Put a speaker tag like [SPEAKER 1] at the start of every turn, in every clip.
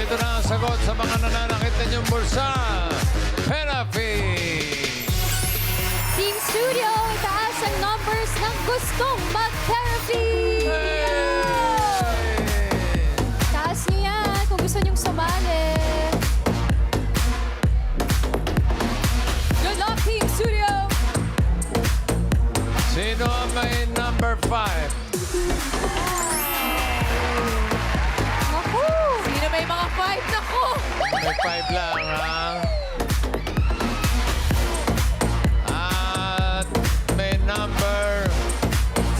[SPEAKER 1] ito na ang sagot sa mga nananakit ninyong bulsa. Therapy!
[SPEAKER 2] Team Studio, taas ang numbers ng gustong mag-therapy! Taas niyo yan kung gusto niyong sumali. Good luck, Team Studio!
[SPEAKER 1] Sino ang may number 5?
[SPEAKER 2] Naku!
[SPEAKER 3] Sino may mga 5? Naku!
[SPEAKER 1] May 5 lang, ha? At may number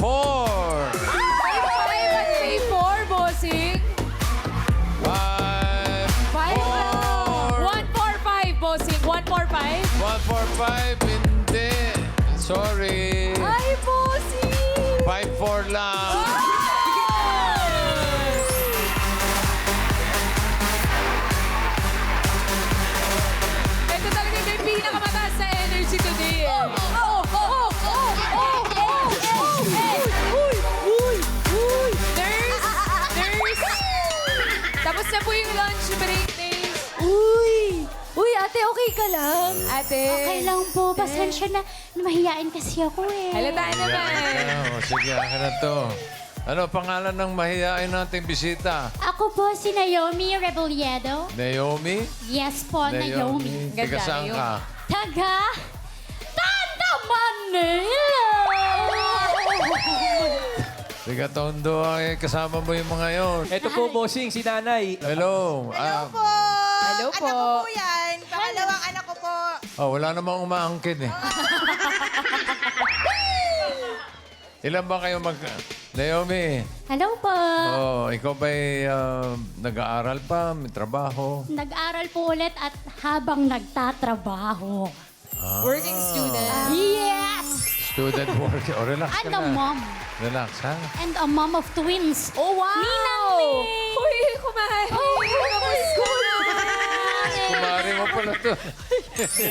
[SPEAKER 1] 4.
[SPEAKER 3] May 5 at may 4, bossing.
[SPEAKER 1] 5,
[SPEAKER 3] 145, bossing. 145.
[SPEAKER 1] 145, hindi. Sorry.
[SPEAKER 3] Ay, bossing!
[SPEAKER 1] 5-4 lang.
[SPEAKER 3] Ito talaga yung may pinakamataas na energy today. Tapos na po yung lunch break, Nace.
[SPEAKER 2] Uy, ate, okay ka lang?
[SPEAKER 3] Ate.
[SPEAKER 4] Okay lang po. Pasensya na. Mahihain kasi ako eh.
[SPEAKER 3] Halata naman.
[SPEAKER 1] Sige, akin na to. Ano pangalan ng mahihain nating bisita?
[SPEAKER 4] Ako po si Naomi Rebolledo.
[SPEAKER 1] Naomi?
[SPEAKER 4] Yes po, Naomi.
[SPEAKER 1] Taga
[SPEAKER 3] Ganda,
[SPEAKER 1] saan
[SPEAKER 3] Naomi.
[SPEAKER 1] ka?
[SPEAKER 4] Taga Tanda Manila!
[SPEAKER 1] Taga Tondo, ay kasama mo yung mga yon.
[SPEAKER 5] Ito po, bossing, si nanay.
[SPEAKER 1] Hello.
[SPEAKER 6] Hello po!
[SPEAKER 3] Hello po.
[SPEAKER 6] Anak ko po yan. Pangalawang anak ko po.
[SPEAKER 1] Wala namang umaangkin eh. Ilan ba kayo Naomi,
[SPEAKER 4] Hello po.
[SPEAKER 1] ikaw ba'y nag-aaral pa? May trabaho?
[SPEAKER 4] Nag-aral po ulit at habang nagtatrabaho.
[SPEAKER 3] Working student.
[SPEAKER 4] Yes!
[SPEAKER 1] Student work. Relax ka
[SPEAKER 4] And a
[SPEAKER 1] na.
[SPEAKER 4] mom.
[SPEAKER 1] Relax, ha?
[SPEAKER 4] And a mom of twins.
[SPEAKER 3] Oh, wow!
[SPEAKER 4] Ninang
[SPEAKER 3] Uy, kumain! Kamusta na?
[SPEAKER 1] Kumari mo pala to.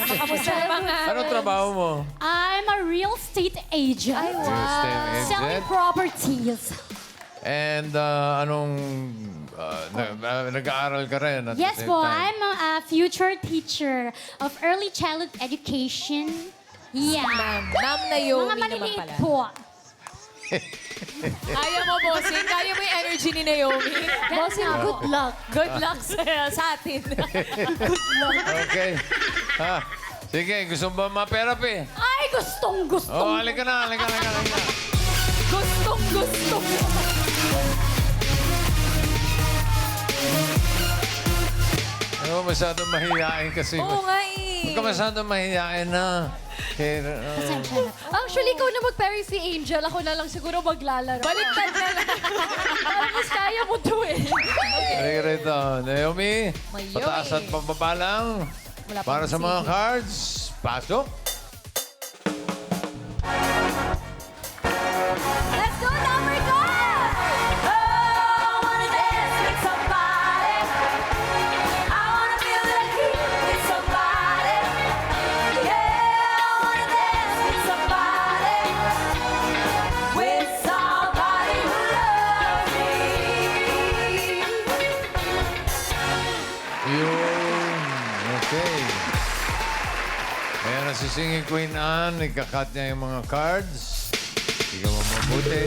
[SPEAKER 3] Kamusta na mga...
[SPEAKER 1] Anong trabaho mo?
[SPEAKER 4] I'm a real estate agent.
[SPEAKER 1] Real estate
[SPEAKER 4] Selling
[SPEAKER 1] agent?
[SPEAKER 4] properties.
[SPEAKER 1] And nag-aaral ka rin at
[SPEAKER 4] Yes
[SPEAKER 1] the same
[SPEAKER 4] po,
[SPEAKER 1] time.
[SPEAKER 4] I'm a future teacher of early childhood education. Yeah.
[SPEAKER 3] Ma'am
[SPEAKER 4] Mga
[SPEAKER 3] Naomi naman
[SPEAKER 4] maliliit
[SPEAKER 3] pala.
[SPEAKER 4] po.
[SPEAKER 3] Kaya mo, bossing. Kaya mo yung energy ni Naomi.
[SPEAKER 2] Bossing, good luck.
[SPEAKER 3] Good luck sa atin.
[SPEAKER 1] Okay. Ha? Sige, gusto mo ba ma-therapy?
[SPEAKER 4] Ay, gustong-gusto.
[SPEAKER 1] Halika na, halika na.
[SPEAKER 3] Gustong gusto mo.
[SPEAKER 1] Masyadong mahihain kasi.
[SPEAKER 3] Oo nga eh.
[SPEAKER 1] Huwag ka masyadong mahihain na.
[SPEAKER 4] Pasensya na.
[SPEAKER 2] Actually, ikaw na mag-therapy, Angel. Ako na lang siguro maglalaro.
[SPEAKER 3] Baliktad na lang.
[SPEAKER 2] Mas kaya mo to eh.
[SPEAKER 1] Halika rito. Naomi,
[SPEAKER 3] Mayoy.
[SPEAKER 1] pataas at pababa lang. Para sa mga cards, pasok.
[SPEAKER 2] Let's go, number go!
[SPEAKER 1] Yun. Okay. Ayan na si Singing Queen Anne. Ikakat niya yung mga cards. Ikaw mo mabuti.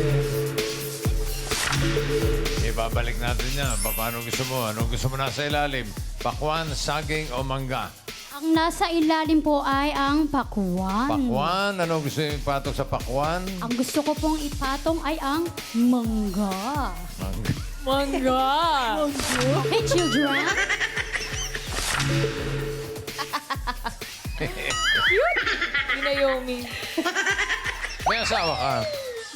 [SPEAKER 1] Ibabalik natin niya. Paano gusto mo? Anong gusto mo nasa ilalim? Pakwan, saging o mangga?
[SPEAKER 4] Ang nasa ilalim po ay ang pakwan.
[SPEAKER 1] Pakwan. Anong gusto yung ipatok sa pakwan?
[SPEAKER 4] Ang gusto ko pong ipatong ay ang mangga.
[SPEAKER 1] Mangga.
[SPEAKER 3] Mangga.
[SPEAKER 4] Hey, children.
[SPEAKER 3] Ni Naomi.
[SPEAKER 1] May asawa ka?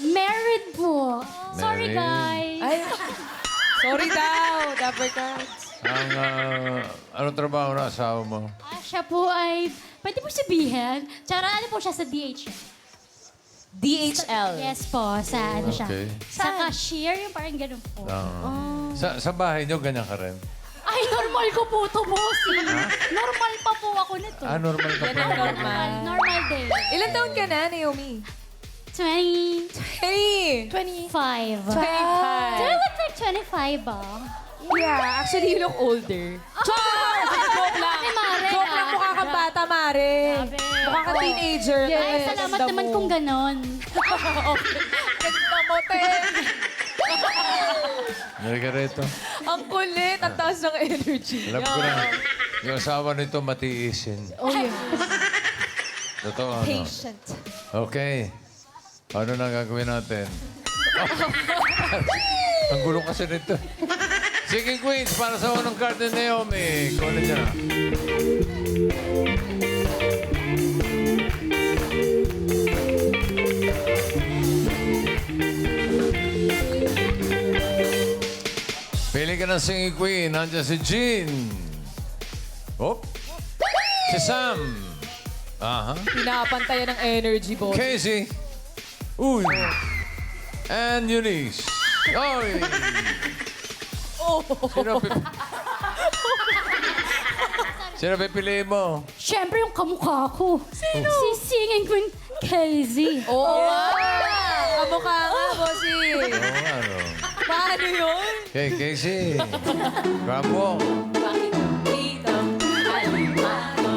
[SPEAKER 4] Married po. Sorry,
[SPEAKER 1] Married.
[SPEAKER 4] guys.
[SPEAKER 3] Ay, sorry daw. Dapper cards.
[SPEAKER 1] Ang, anong trabaho na asawa mo?
[SPEAKER 4] Siya po ay, pwede po sabihin, tsara ano po siya sa DHL.
[SPEAKER 3] DHL.
[SPEAKER 4] Yes po, sa ano siya.
[SPEAKER 1] Okay.
[SPEAKER 4] Sa cashier, yung parang ganun po.
[SPEAKER 1] Sa bahay niyo, ganyan ka rin?
[SPEAKER 4] Ay, normal ko po to, bossy. Normal pa po ako nito.
[SPEAKER 1] Normal ka
[SPEAKER 3] Yan
[SPEAKER 1] pa.
[SPEAKER 3] ang normal.
[SPEAKER 4] Normal day.
[SPEAKER 3] Ilan taon ka na, Naomi?
[SPEAKER 4] 20.
[SPEAKER 3] Hey!
[SPEAKER 2] 20.
[SPEAKER 4] 25.
[SPEAKER 3] 25.
[SPEAKER 4] Do I look like 25 ba?
[SPEAKER 3] Yeah, actually, you look older. Char! Joke lang.
[SPEAKER 2] Ate Mare,
[SPEAKER 3] Joke lang, mukha kang bata, Mare.
[SPEAKER 4] Grabe.
[SPEAKER 3] Mukha kang teenager.
[SPEAKER 4] Ay, salamat
[SPEAKER 3] Ganda
[SPEAKER 4] naman
[SPEAKER 3] mo.
[SPEAKER 4] kung ganon.
[SPEAKER 3] Ganda mo, Ten.
[SPEAKER 1] Nalika rito.
[SPEAKER 3] Ang kulit, ang taas ng energy.
[SPEAKER 1] Alam ko na. Yung asawa nito matiisin.
[SPEAKER 3] Oh, yeah.
[SPEAKER 1] Totoo, ano?
[SPEAKER 6] Patient.
[SPEAKER 1] Okay. Ano na gagawin natin? Ang gulo kasi nito. Sige, Queens, para sa unang card ni Naomi. Kunin niya na. Pili ka ng singing queen. Nandiyan si Jean. Oh. Si Sam. Aha.
[SPEAKER 3] Pinapantayan ng energy, boss.
[SPEAKER 1] Casey. Uy. And Eunice. Oy. Sino pipiliin mo?
[SPEAKER 4] Siyempre yung kamukha ko. Sino? Si Singing Queen Casey.
[SPEAKER 3] Oo nga. Kamukha nga, bossy.
[SPEAKER 1] Oo nga, no?
[SPEAKER 3] Paano yun?
[SPEAKER 1] Okay, Casey. Bravo.
[SPEAKER 3] Bakit dito? Alimango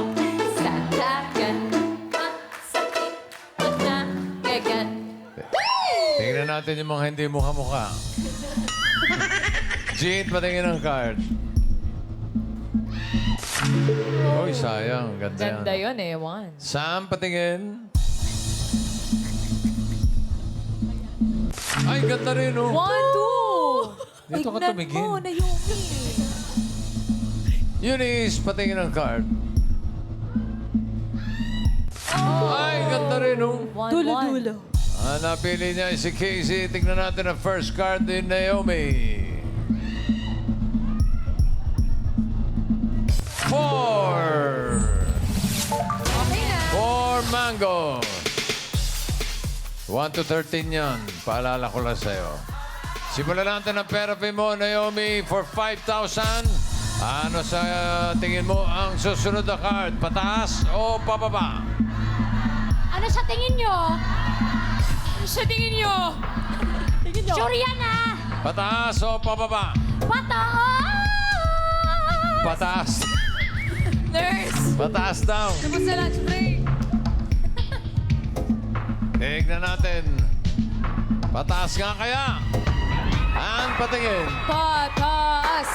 [SPEAKER 3] sa dagat. Masakit na gagat.
[SPEAKER 1] Tingnan natin yung mga hindi mukha-mukha. Jean, patingin ng card. Uy, sayang. Ganda yan.
[SPEAKER 3] Ganda yun, ewan.
[SPEAKER 1] Sam, patingin. Ay, ganda rin, oh.
[SPEAKER 3] 1, 2.
[SPEAKER 1] Dito ka
[SPEAKER 3] Tignan
[SPEAKER 1] tumingin.
[SPEAKER 3] mo, Naomi.
[SPEAKER 1] Eunice, patingin ng card. Ay, ganda rin, oh.
[SPEAKER 3] Dulo-dulo.
[SPEAKER 1] Napili niya si Casey. Tignan natin ang first card ni Naomi. 4.
[SPEAKER 3] Okay na.
[SPEAKER 1] 4 mango. 1 to 13 yan. Paalala ko lang sa'yo. Simulan natin ang therapy mo, Naomi, for 5,000. Ano sa tingin mo ang susunod na card? Pataas o pababa?
[SPEAKER 4] Ano sa tingin nyo?
[SPEAKER 3] Sa tingin nyo.
[SPEAKER 4] Sure yan ah!
[SPEAKER 1] Pataas o pababa?
[SPEAKER 4] Pataas!
[SPEAKER 1] Pataas.
[SPEAKER 3] Nurse.
[SPEAKER 1] Pataas daw.
[SPEAKER 3] Tapos sa lunch break.
[SPEAKER 1] Tignan natin. Pataas nga kaya? Ang patingin.
[SPEAKER 3] Pataas.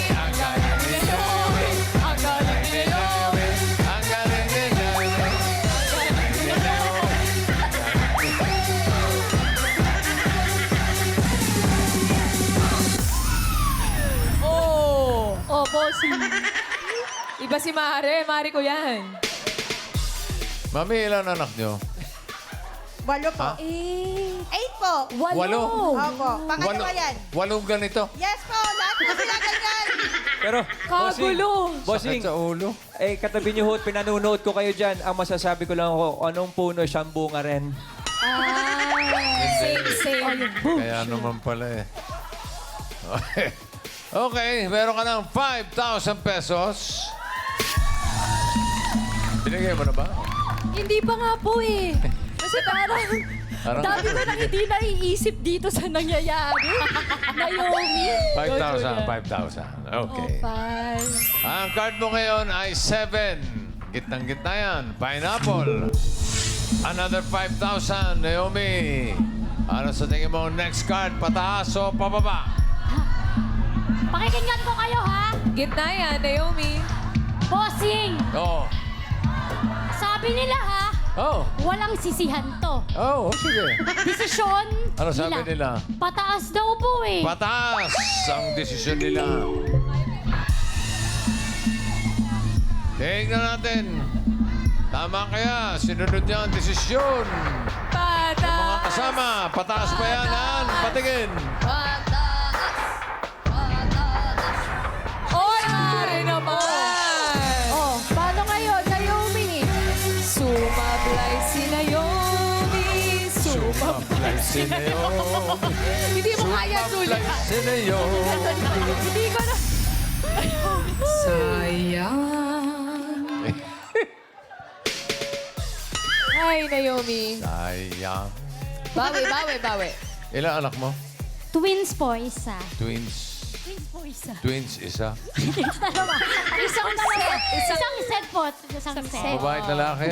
[SPEAKER 1] Ang galing ni Naomi.
[SPEAKER 3] Ang galing ni Naomi.
[SPEAKER 1] Ang galing ni Naomi.
[SPEAKER 3] Oh.
[SPEAKER 4] Oh, bossy.
[SPEAKER 3] Iba si Mare. Mare ko yan.
[SPEAKER 1] Mami, ilan anak nyo?
[SPEAKER 6] 8 po.
[SPEAKER 1] Ha?
[SPEAKER 6] 8 po.
[SPEAKER 1] Walo.
[SPEAKER 6] Opo. Pangalawa yan.
[SPEAKER 1] Walong ganito.
[SPEAKER 6] Yes po. Lahat po sila ganyan.
[SPEAKER 5] Pero,
[SPEAKER 3] Kagulo.
[SPEAKER 5] Bossing,
[SPEAKER 1] Sakit sa ulo.
[SPEAKER 5] katabi niyo ho, pinanunood ko kayo dyan. Ang masasabi ko lang ako, anong puno, siyang bunga rin.
[SPEAKER 3] Same.
[SPEAKER 1] Kaya naman pala eh. Okay. Okay, meron ka ng 5,000 pesos. Binigay mo na ba?
[SPEAKER 2] Hindi pa nga po eh. Kasi parang
[SPEAKER 1] Parang-
[SPEAKER 2] dami ko nang hindi naiisip dito sa nangyayari. Naomi.
[SPEAKER 1] 5,000, 5,000. Okay.
[SPEAKER 2] Five.
[SPEAKER 1] Ang card mo ngayon ay 7. Gitnang-gitna yan. Pineapple. Another 5,000, Naomi. Ano sa tingin mo next card? Pataas o pababa?
[SPEAKER 4] Pakikinggan ko kayo ha!
[SPEAKER 3] Gitna yan, Naomi.
[SPEAKER 4] Bossing!
[SPEAKER 1] Oo.
[SPEAKER 4] Sabi nila ha,
[SPEAKER 1] Oh.
[SPEAKER 4] walang sisihan to.
[SPEAKER 1] Oh, sige.
[SPEAKER 4] Desisyon
[SPEAKER 1] Ano sabi nila?
[SPEAKER 4] Pataas daw po eh.
[SPEAKER 1] Pataas ang desisyon nila. Tingnan natin. Tama kaya, sinunod niya ang desisyon. Mga
[SPEAKER 3] Pataas.
[SPEAKER 1] kasama, pataas pa yan, Han. Patingin.
[SPEAKER 3] Oy, Mare naman.
[SPEAKER 2] Oh, paano ngayon, Naomi?
[SPEAKER 3] Sumablay si Naomi.
[SPEAKER 1] Sumablay si Naomi.
[SPEAKER 3] Hindi mo kaya
[SPEAKER 1] Sumablay
[SPEAKER 3] sulit.
[SPEAKER 1] si Naomi.
[SPEAKER 2] Hindi ko na...
[SPEAKER 3] Sayang. Ay, Naomi.
[SPEAKER 1] Sayang.
[SPEAKER 3] Bawi, bawi, bawi.
[SPEAKER 1] Ilang anak mo?
[SPEAKER 4] Twins po, isa.
[SPEAKER 1] Twins.
[SPEAKER 4] Twins po, isa.
[SPEAKER 1] Twins, isa.
[SPEAKER 4] Isang set po. Isang set.
[SPEAKER 1] Babae at lalaki?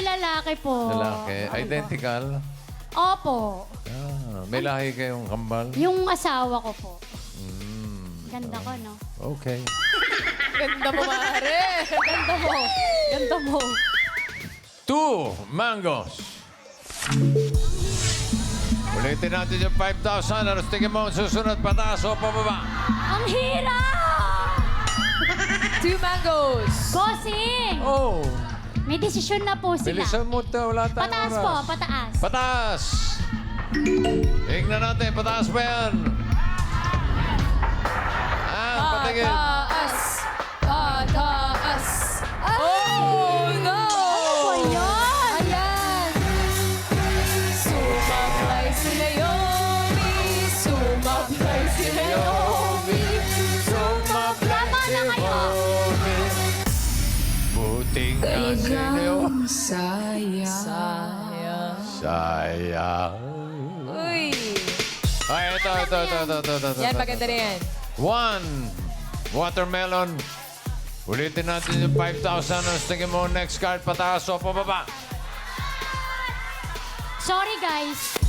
[SPEAKER 4] Lalaki po.
[SPEAKER 1] Lalaki. Identical?
[SPEAKER 4] Opo.
[SPEAKER 1] Ah, may lahi kayong kambal?
[SPEAKER 4] Yung asawa ko po. Ganda ko, no?
[SPEAKER 1] Okay.
[SPEAKER 3] Ganda mo, Mare.
[SPEAKER 4] Ganda mo. Ganda mo.
[SPEAKER 1] 2 mangoes. Ulitin natin yung 5,000. Ano tingin mo ang susunod? Pataas o pababa?
[SPEAKER 4] Ang hirap!
[SPEAKER 3] 2 mangoes.
[SPEAKER 4] Bossing!
[SPEAKER 1] Oh!
[SPEAKER 4] May desisyon na po sila.
[SPEAKER 1] Bilisan mo ito. Wala tayong
[SPEAKER 4] Pataas
[SPEAKER 1] oras.
[SPEAKER 4] po, pataas.
[SPEAKER 1] Pataas! Tingnan natin. Pataas ba yan? Patingin.
[SPEAKER 3] Pataas. Pataas. Oh, no!
[SPEAKER 4] Ano ba yan?
[SPEAKER 3] Ayan. Sumablay si Naomi. Sumablay si Naomi.
[SPEAKER 4] Tama na kayo.
[SPEAKER 1] Buting na sa'yo.
[SPEAKER 3] Sayang.
[SPEAKER 1] Sayang.
[SPEAKER 3] Uy.
[SPEAKER 1] Ay, ito.
[SPEAKER 3] Yan, maganda na yan.
[SPEAKER 1] 1 watermelon. Ulitin natin yung 5,000. Ang tingin mo next card, pataas o pababa?
[SPEAKER 4] Sorry, guys.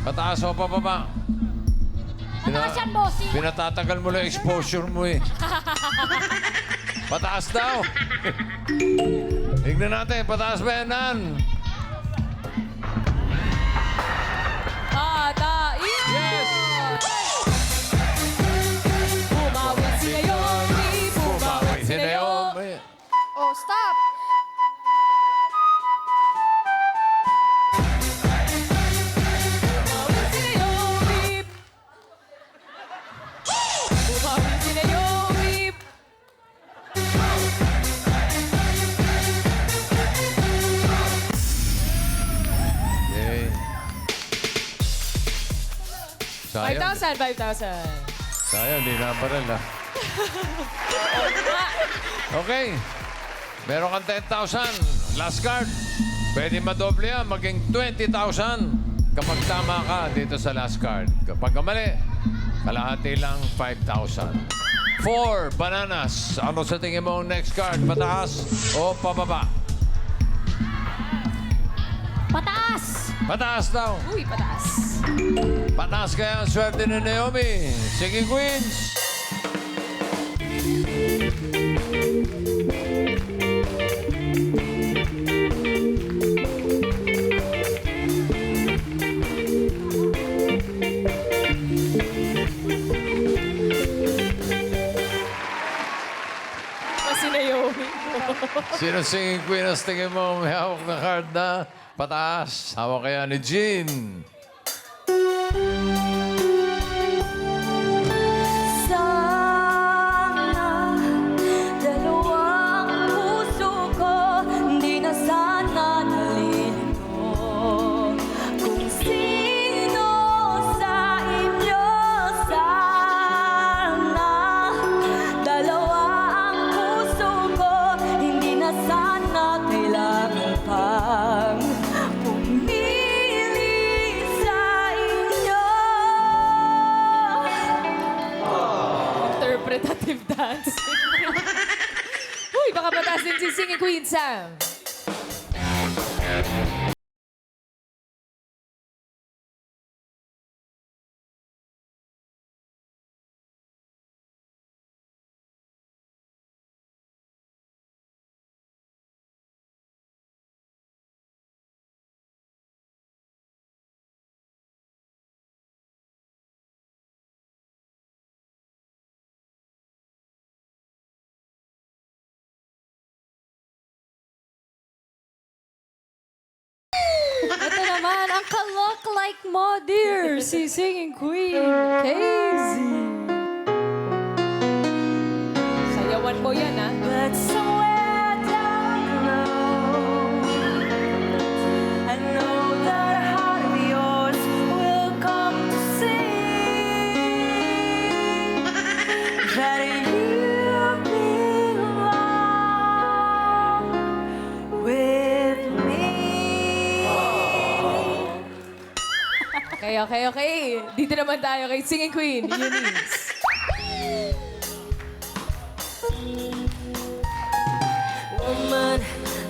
[SPEAKER 1] Pataas o pababa?
[SPEAKER 4] Pataas yan, bossing.
[SPEAKER 1] Pinatatagal mo lang exposure mo eh. Pataas daw. Tignan natin, pataas ba yan, Nan?
[SPEAKER 3] Yes! Bumawi si Naomi. Bumawi si Naomi.
[SPEAKER 6] Oh, stop.
[SPEAKER 3] Bumawi si Naomi. Bumawi si Naomi.
[SPEAKER 1] Okay. Sayang.
[SPEAKER 3] 5,000, 5,000.
[SPEAKER 1] Sayang, di na pa rin, Okay. Meron kang 10,000. Last card. Pwede madoble yan, maging 20,000 kapag tama ka dito sa last card. Kapag mali, kalahati lang 5,000. 4 bananas. Ano sa tingin mo ang next card? Pataas o pababa?
[SPEAKER 4] Pataas.
[SPEAKER 1] Pataas daw.
[SPEAKER 3] Uy, pataas.
[SPEAKER 1] Pataas kaya ang swerte ni Naomi. Sige, Queens.
[SPEAKER 3] Si Naomi.
[SPEAKER 1] Sino singing queen ang tingin mo may hawak na card na pataas? Hawak kaya ni Jean.
[SPEAKER 7] Sana dalawang puso ko di na sana nalilito kung sino sa inyo. Sana dalawang puso ko hindi na sana kailangan pang pumili sa inyo.
[SPEAKER 3] Interpretative dancing. Uy, baka pataas din si Singing Queen Sam.
[SPEAKER 7] Ito naman, ang ka-look like mo, dear, si Singing Queen, Casey.
[SPEAKER 3] Sayawan mo yan, ha?
[SPEAKER 7] But somewhere down the road, I know that heart of yours will come to see that you've been wrong
[SPEAKER 3] Okay. Dito naman tayo kay Singing Queen, Eunice.
[SPEAKER 8] Woman,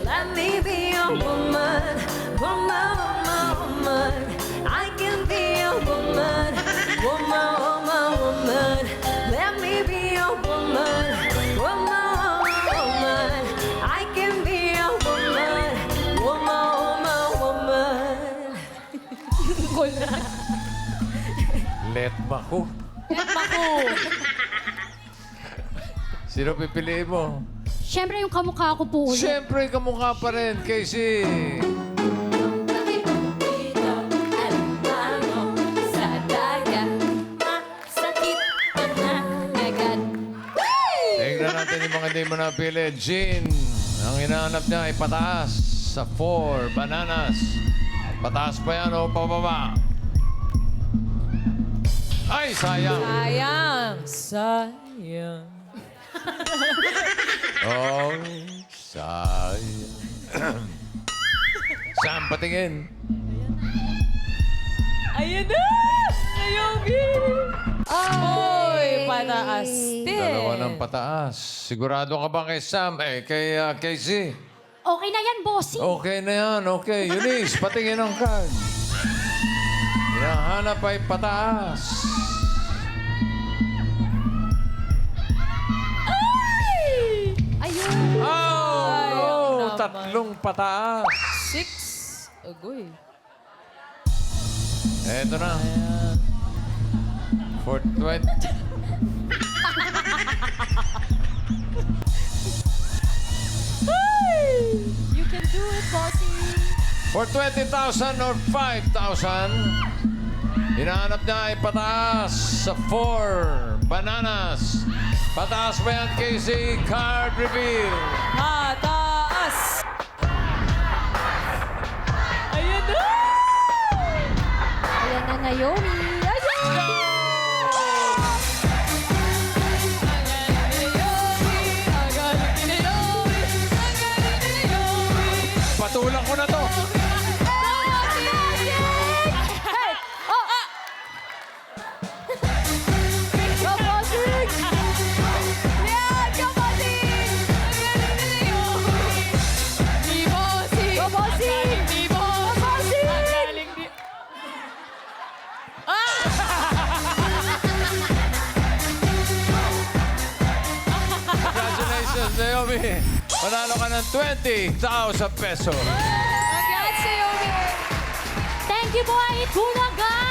[SPEAKER 8] let me be a woman. Woman. I can be a woman. Woman. Let me be a woman. Woman. I can be a woman. Woman.
[SPEAKER 1] Let Maku. Sino pipiliin mo?
[SPEAKER 4] Siyempre yung kamukha ko po ulit.
[SPEAKER 1] Siyempre, kamukha pa rin, Casey.
[SPEAKER 7] Sa dagat, sakit na agad.
[SPEAKER 1] Tingnan natin yung mga hindi mo napili. Jean, ang hinahanap niya ay pataas sa 4 bananas. Pataas pa yan o pababa? Ay, sayang.
[SPEAKER 3] Sayang.
[SPEAKER 1] Oh, sayang. Sam, patingin.
[SPEAKER 3] Ayan na! Naomi! Oy, pataas din.
[SPEAKER 1] Dalawa ng pataas. Sigurado ka ba kay Sam? Kay Casey?
[SPEAKER 4] Okay na yan, bossy.
[SPEAKER 1] Okay na yan, okay. Eunice, patingin ang card. Hinahanap ay pataas.
[SPEAKER 2] Ayun.
[SPEAKER 1] Oh, tatlong pataas.
[SPEAKER 3] 6. Agoy.
[SPEAKER 1] Eto na. For 20.
[SPEAKER 2] You can do it, bossy.
[SPEAKER 1] For 20,000 or 5,000, hinahanap niya ay pataas sa 4 bananas. Pataas ba yan, Casey? Card reveal.
[SPEAKER 3] Pataas! Ayan na!
[SPEAKER 2] Ayan na, Naomi.
[SPEAKER 1] Patulang ko na to.
[SPEAKER 2] Go, bossy. Go, bossy.
[SPEAKER 1] Congratulations, Naomi. Panalo ka ng 20,000 pesos.
[SPEAKER 3] Congrats, Naomi!
[SPEAKER 4] Thank you po, Ay Tulaga!